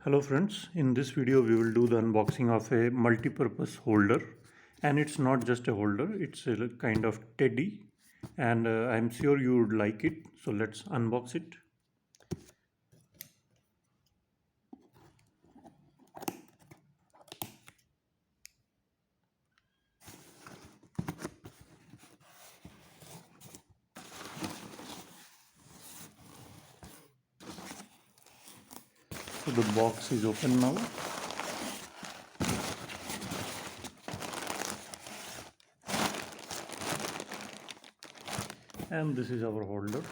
Hello friends, in this video we will do the unboxing of a multi-purpose holder, and it's not just a holder, it's a kind of teddy, and I'm sure you would like it, so let's unbox it. So the box is open now. And this is our holder.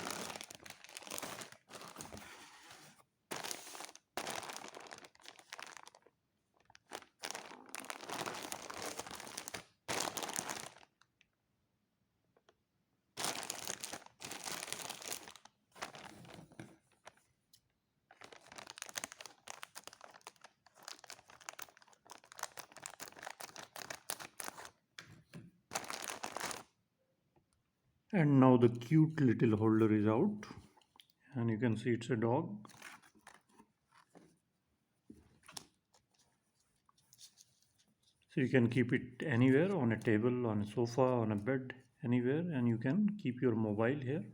And now the cute little holder is out, and you can see it's a dog. So you can keep it anywhere, on a table, on a sofa, on a bed, anywhere, and you can keep your mobile here.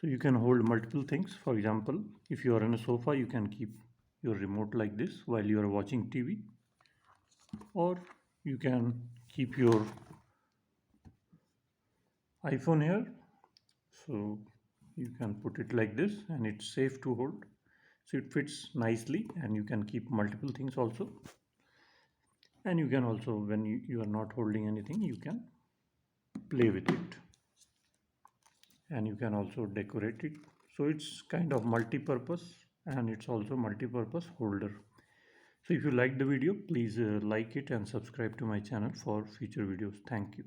So you can hold multiple things. For example, if you are on a sofa, you can keep your remote like this while you are watching TV, or you can keep your iPhone here. So you can put it like this and it's safe to hold. So it fits nicely, and you can keep multiple things also. And you can also, when you are not holding anything, you can play with it, and you can also decorate it. So it's kind of multi-purpose, and it's also multi-purpose holder. So if you like the video, please like it and subscribe to my channel for future videos. Thank you.